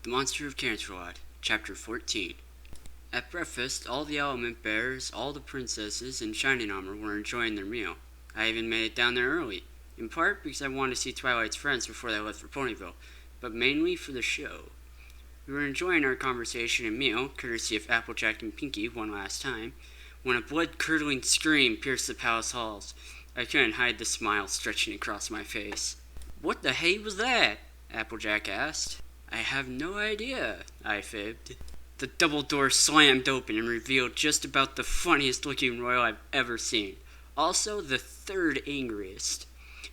The Monster of Canterlot, Chapter 14. At breakfast, all the element bearers, all the princesses, and shining armor were enjoying their meal. I even made it down there early, in part because I wanted to see Twilight's friends before they left for Ponyville, but mainly for the show. We were enjoying our conversation and meal, courtesy of Applejack and Pinky one last time, when a blood-curdling scream pierced the palace halls. I couldn't hide the smile stretching across my face. "What the hey was that?" Applejack asked. "I have no idea," I fibbed. The double door slammed open and revealed just about the funniest looking royal I've ever seen. Also, the third angriest.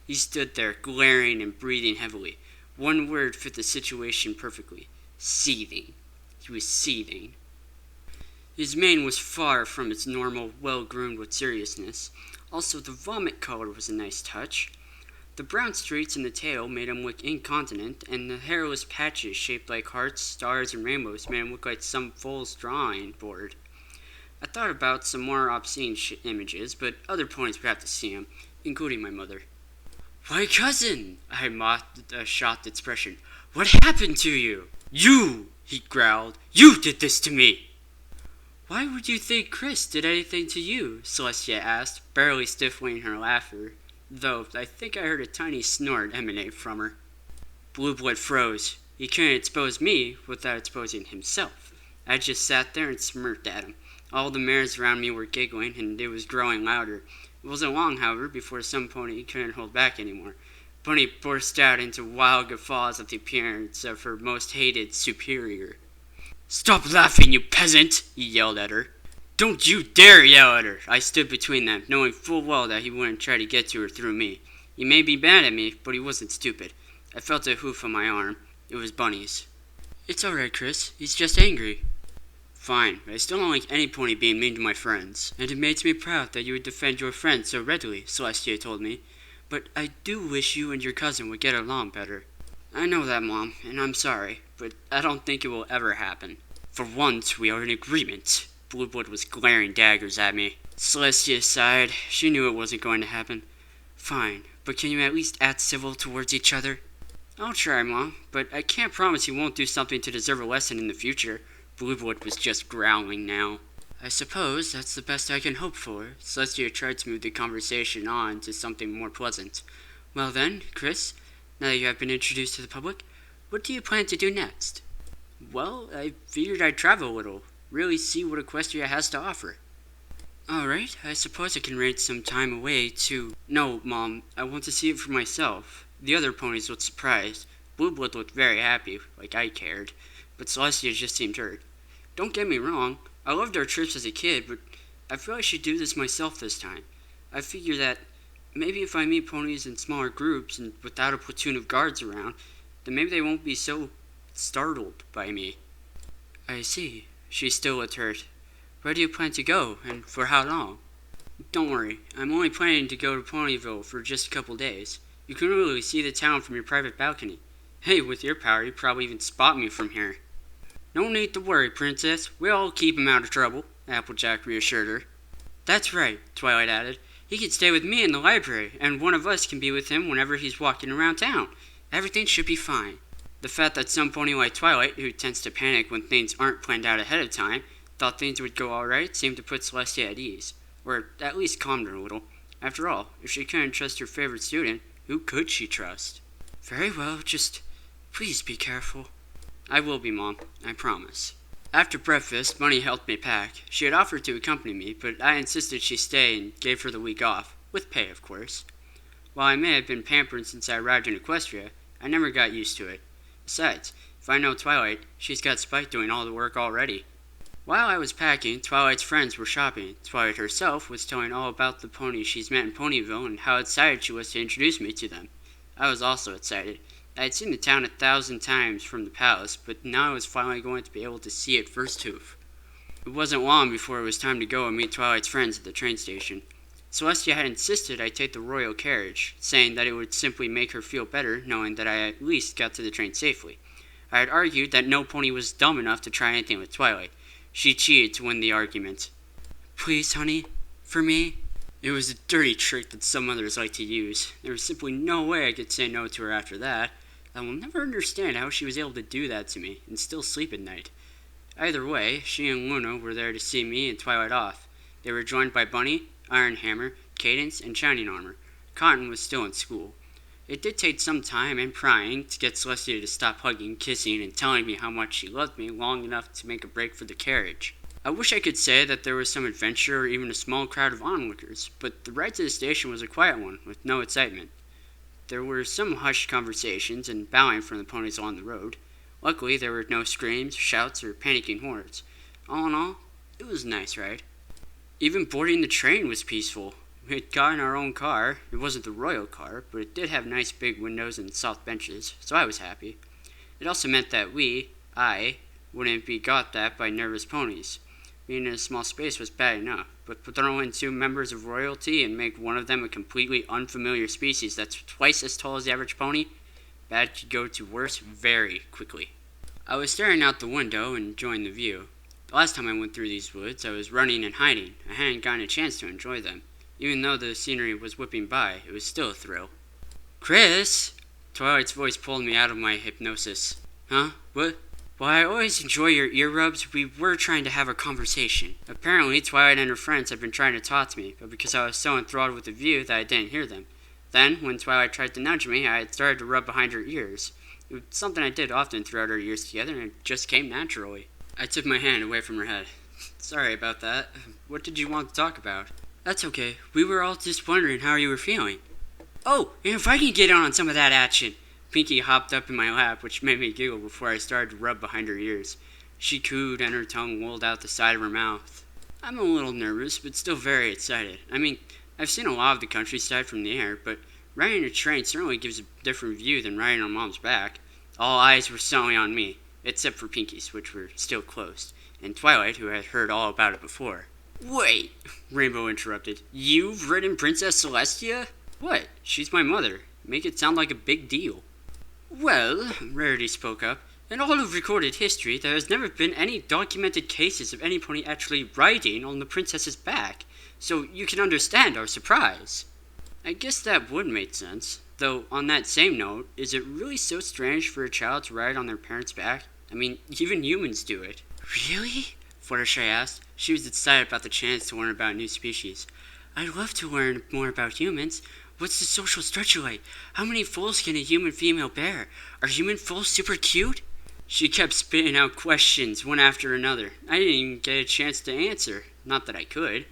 He stood there, glaring and breathing heavily. One word fit the situation perfectly. Seething. He was seething. His mane was far from its normal, well-groomed with seriousness. Also, the vomit color was a nice touch. The brown streaks in the tail made him look incontinent, and the hairless patches shaped like hearts, stars, and rainbows made him look like some fool's drawing board. I thought about some more obscene images, but other ponies would have to see him, including my mother. "Why, cousin!" I mocked a shocked expression. "What happened to you?" "You!" he growled. "You did this to me!" "Why would you think Chris did anything to you?" Celestia asked, barely stifling her laughter, though I think I heard a tiny snort emanate from her. Blue Blood froze. He couldn't expose me without exposing himself. I just sat there and smirked at him. All the mares around me were giggling, and it was growing louder. It wasn't long, however, before some pony couldn't hold back anymore. Bunny burst out into wild guffaws at the appearance of her most hated superior. "Stop laughing, you peasant!" he yelled at her. "Don't you dare yell at her!" I stood between them, knowing full well that he wouldn't try to get to her through me. He may be mad at me, but he wasn't stupid. I felt a hoof on my arm. It was Bunny's. "It's alright, Chris. He's just angry." "Fine, but I still don't like any pony being mean to my friends. And it makes me proud that you would defend your friends so readily," Celestia told me. "But I do wish you and your cousin would get along better." "I know that, Mom, and I'm sorry, but I don't think it will ever happen." "For once, we are in agreement." Blueblood was glaring daggers at me. Celestia sighed. She knew it wasn't going to happen. "Fine, but can you at least act civil towards each other?" "I'll try, Mom, but I can't promise you won't do something to deserve a lesson in the future." Blueblood was just growling now. "I suppose that's the best I can hope for." Celestia tried to move the conversation on to something more pleasant. "Well then, Chris, now that you have been introduced to the public, what do you plan to do next?" "Well, I figured I'd travel a little, really see what Equestria has to offer." "Alright, I suppose I can arrange some time away to—" "No, Mom, I want to see it for myself." The other ponies looked surprised. Blueblood looked very happy, like I cared, but Celestia just seemed hurt. "Don't get me wrong, I loved our trips as a kid, but I feel I should do this myself this time. I figure that maybe if I meet ponies in smaller groups and without a platoon of guards around, then maybe they won't be so startled by me." "I see." She still looked hurt. "Where do you plan to go, and for how long?" "Don't worry, I'm only planning to go to Ponyville for just a couple days. You can literally see the town from your private balcony. Hey, with your power, you'd probably even spot me from here." "No need to worry, Princess. We'll keep him out of trouble," Applejack reassured her. "That's right," Twilight added. "He can stay with me in the library, and one of us can be with him whenever he's walking around town. Everything should be fine." The fact that some pony like Twilight, who tends to panic when things aren't planned out ahead of time, thought things would go alright seemed to put Celestia at ease, or at least calmed her a little. After all, if she couldn't trust her favorite student, who could she trust? "Very well, just please be careful." "I will be, Mom, I promise." After breakfast, Bunny helped me pack. She had offered to accompany me, but I insisted she stay and gave her the week off, with pay, of course. While I may have been pampered since I arrived in Equestria, I never got used to it. Besides, if I know Twilight, she's got Spike doing all the work already. While I was packing, Twilight's friends were shopping. Twilight herself was telling all about the ponies she's met in Ponyville and how excited she was to introduce me to them. I was also excited. I had seen the town 1,000 times from the palace, but now I was finally going to be able to see it firsthoof. It wasn't long before it was time to go and meet Twilight's friends at the train station. Celestia had insisted I take the royal carriage, saying that it would simply make her feel better knowing that I at least got to the train safely. I had argued that no pony was dumb enough to try anything with Twilight. She cheated to win the argument. "Please, honey, for me?" It was a dirty trick that some others like to use. There was simply no way I could say no to her after that. I will never understand how she was able to do that to me and still sleep at night. Either way, she and Luna were there to see me and Twilight off. They were joined by Bunny, Iron Hammer, Cadence, and Shining Armor. Cotton was still in school. It did take some time and prying to get Celestia to stop hugging, kissing, and telling me how much she loved me long enough to make a break for the carriage. I wish I could say that there was some adventure or even a small crowd of onlookers, but the ride to the station was a quiet one, with no excitement. There were some hushed conversations and bowing from the ponies along the road. Luckily, there were no screams, shouts, or panicking hordes. All in all, it was a nice ride. Even boarding the train was peaceful. We had gotten our own car. It wasn't the royal car, but it did have nice big windows and soft benches, so I was happy. It also meant that I, wouldn't be got at by nervous ponies. Being in a small space was bad enough, but throw in 2 members of royalty and make one of them a completely unfamiliar species that's twice as tall as the average pony, bad could go to worse very quickly. I was staring out the window and enjoying the view. The last time I went through these woods, I was running and hiding. I hadn't gotten a chance to enjoy them. Even though the scenery was whipping by, it was still a thrill. Chris! Twilight's voice pulled me out of my hypnosis. Huh? What? While I always enjoy your ear rubs, we were trying to have a conversation. Apparently, Twilight and her friends had been trying to talk to me, but because I was so enthralled with the view that I didn't hear them. Then, when Twilight tried to nudge me, I had started to rub behind her ears. It was something I did often throughout our years together, and it just came naturally. I took my hand away from her head. Sorry about that. What did you want to talk about? That's okay. We were all just wondering how you were feeling. Oh, and if I can get on some of that action. Pinky hopped up in my lap, which made me giggle before I started to rub behind her ears. She cooed and her tongue rolled out the side of her mouth. I'm a little nervous, but still very excited. I mean, I've seen a lot of the countryside from the air, but riding a train certainly gives a different view than riding on Mom's back. All eyes were solely on me, except for Pinky's, which were still closed, and Twilight, who had heard all about it before. Wait, Rainbow interrupted. You've ridden Princess Celestia? What? She's my mother. Make it sound like a big deal. Well, Rarity spoke up, in all of recorded history, there has never been any documented cases of any pony actually riding on the princess's back, so you can understand our surprise. I guess that would make sense. Though, on that same note, is it really so strange for a child to ride on their parents' back? I mean, even humans do it. Really? Fluttershy asked. She was excited about the chance to learn about a new species. I'd love to learn more about humans. What's the social structure like? How many foals can a human female bear? Are human foals super cute? She kept spitting out questions, one after another. I didn't even get a chance to answer. Not that I could.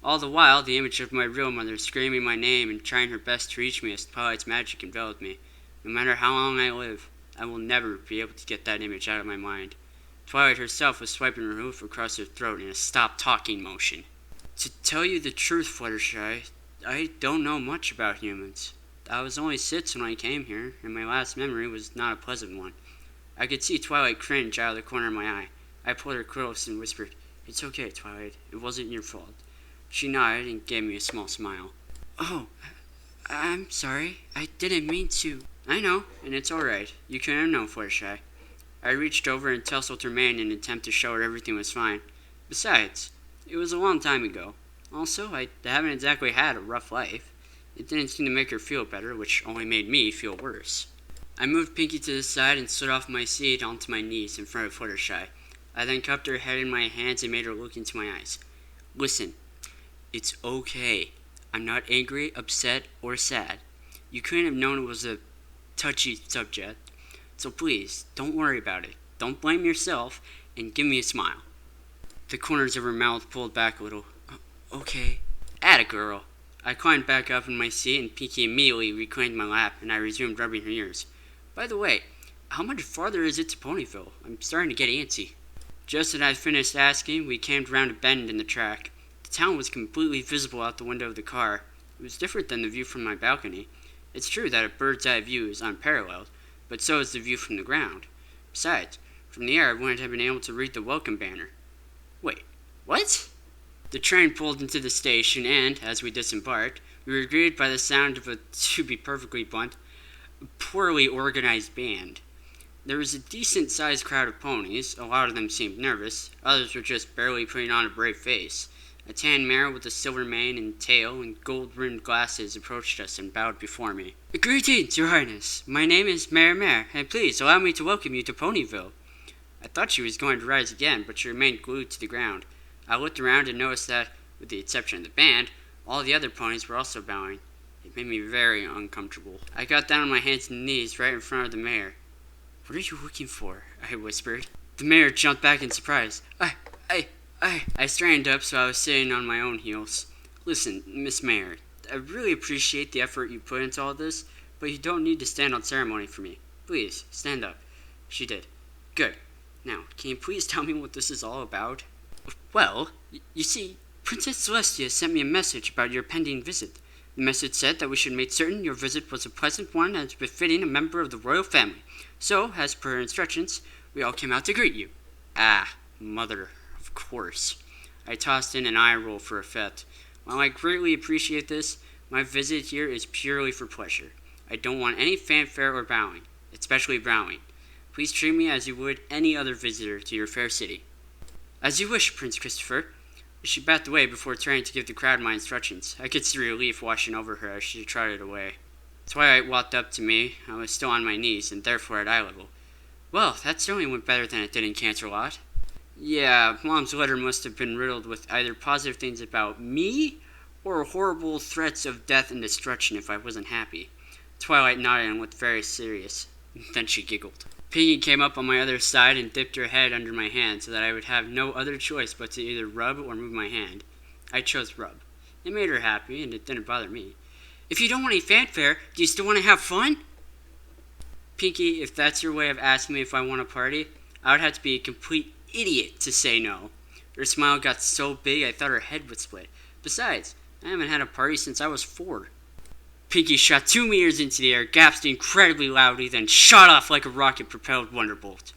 All the while, the image of my real mother screaming my name and trying her best to reach me as Twilight's magic enveloped me. No matter how long I live, I will never be able to get that image out of my mind. Twilight herself was swiping her hoof across her throat in a stop-talking motion. To tell you the truth, Fluttershy, I don't know much about humans. I was only 6 when I came here, and my last memory was not a pleasant one. I could see Twilight cringe out of the corner of my eye. I pulled her close and whispered, It's okay, Twilight. It wasn't your fault. She nodded and gave me a small smile. Oh, I'm sorry. I didn't mean to. I know, and it's alright. You couldn't know, Fluttershy. I reached over and tousled her mane in an attempt to show her everything was fine. Besides, it was a long time ago. Also, I haven't exactly had a rough life. It didn't seem to make her feel better, which only made me feel worse. I moved Pinky to the side and slid off my seat onto my knees in front of Fluttershy. I then cupped her head in my hands and made her look into my eyes. Listen, it's okay. I'm not angry, upset, or sad. You couldn't have known it was a touchy subject. So please, don't worry about it. Don't blame yourself, and give me a smile. The corners of her mouth pulled back a little. Okay. Atta girl. I climbed back up in my seat, and Pinky immediately reclaimed my lap, and I resumed rubbing her ears. By the way, how much farther is it to Ponyville? I'm starting to get antsy. Just as I finished asking, we came around a bend in the track. The town was completely visible out the window of the car. It was different than the view from my balcony. It's true that a bird's eye view is unparalleled, but so is the view from the ground. Besides, from the air I wouldn't have been able to read the welcome banner. Wait, what? The train pulled into the station, and, as we disembarked, we were greeted by the sound of a, to be perfectly blunt, poorly organized band. There was a decent-sized crowd of ponies. A lot of them seemed nervous. Others were just barely putting on a brave face. A tan mare with a silver mane and tail and gold-rimmed glasses approached us and bowed before me. "Greetings, your highness. My name is Mare, and please allow me to welcome you to Ponyville." I thought she was going to rise again, but she remained glued to the ground. I looked around and noticed that, with the exception of the band, all the other ponies were also bowing. It made me very uncomfortable. I got down on my hands and knees right in front of the mare. "What are you looking for?" I whispered. The mare jumped back in surprise. I straightened up so I was sitting on my own heels. "Listen, Miss Mare, I really appreciate the effort you put into all this, but you don't need to stand on ceremony for me. Please, stand up." She did. "Good. Now, can you please tell me what this is all about?" "Well, you see, Princess Celestia sent me a message about your pending visit. The message said that we should make certain your visit was a pleasant one as befitting a member of the royal family. So, as per her instructions, we all came out to greet you." "Ah, mother, of course." I tossed in an eye roll for effect. "While I greatly appreciate this, my visit here is purely for pleasure. I don't want any fanfare or bowing, especially bowing. Please treat me as you would any other visitor to your fair city." "As you wish, Prince Christopher." She backed away before turning to give the crowd my instructions. I could see relief washing over her as she trotted away. Twilight walked up to me. I was still on my knees, and therefore at eye level. "Well, that certainly went better than it did in Canterlot." "Yeah, Mom's letter must have been riddled with either positive things about me, or horrible threats of death and destruction if I wasn't happy." Twilight nodded and looked very serious. Then she giggled. Piggy came up on my other side and dipped her head under my hand so that I would have no other choice but to either rub or move my hand. I chose rub. It made her happy, and it didn't bother me. "If you don't want any fanfare, do you still want to have fun?" "Pinky, if that's your way of asking me if I want a party, I would have to be a complete idiot to say no." Her smile got so big I thought her head would split. Besides, I haven't had a party since I was 4. Pinky shot 2 meters into the air, gasped incredibly loudly, then shot off like a rocket-propelled wonderbolt.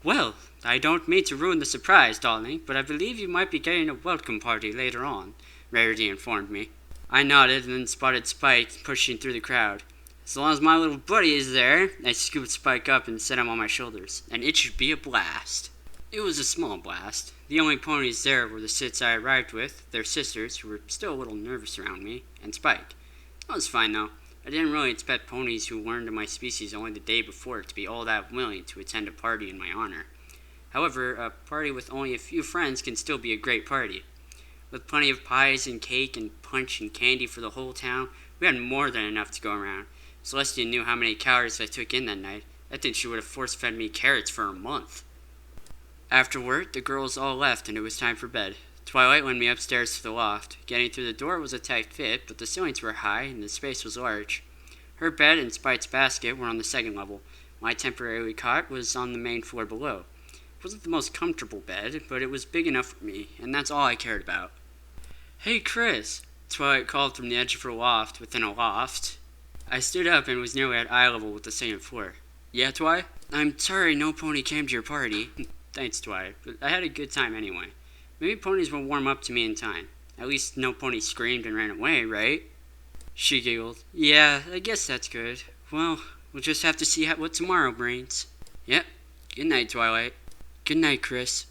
"Well, I don't mean to ruin the surprise, darling, but I believe you might be getting a welcome party later on," Rarity informed me. I nodded and then spotted Spike pushing through the crowd. "As long as my little buddy is there," I scooped Spike up and set him on my shoulders, "and it should be a blast." It was a small blast. The only ponies there were the Sits I arrived with, their sisters, who were still a little nervous around me, and Spike. That was fine, though. I didn't really expect ponies who learned of my species only the day before to be all that willing to attend a party in my honor. However, a party with only a few friends can still be a great party. With plenty of pies and cake and punch and candy for the whole town, we had more than enough to go around. Celestia knew how many calories I took in that night. I think she would have force-fed me carrots for a month. Afterward, the girls all left and it was time for bed. Twilight led me upstairs to the loft. Getting through the door was a tight fit, but the ceilings were high and the space was large. Her bed and Spike's basket were on the second level. My temporary cot was on the main floor below. It wasn't the most comfortable bed, but it was big enough for me, and that's all I cared about. "Hey, Chris," Twilight called from the edge of her loft within a loft. I stood up and was nearly at eye level with the second floor. "Yeah, Twi? I'm sorry no pony came to your party." "Thanks, Twi, but I had a good time anyway. Maybe ponies will warm up to me in time. At least no pony screamed and ran away, right?" She giggled. "Yeah, I guess that's good. Well, we'll just have to see what tomorrow brings." "Yep. Good night, Twilight." "Good night, Chris."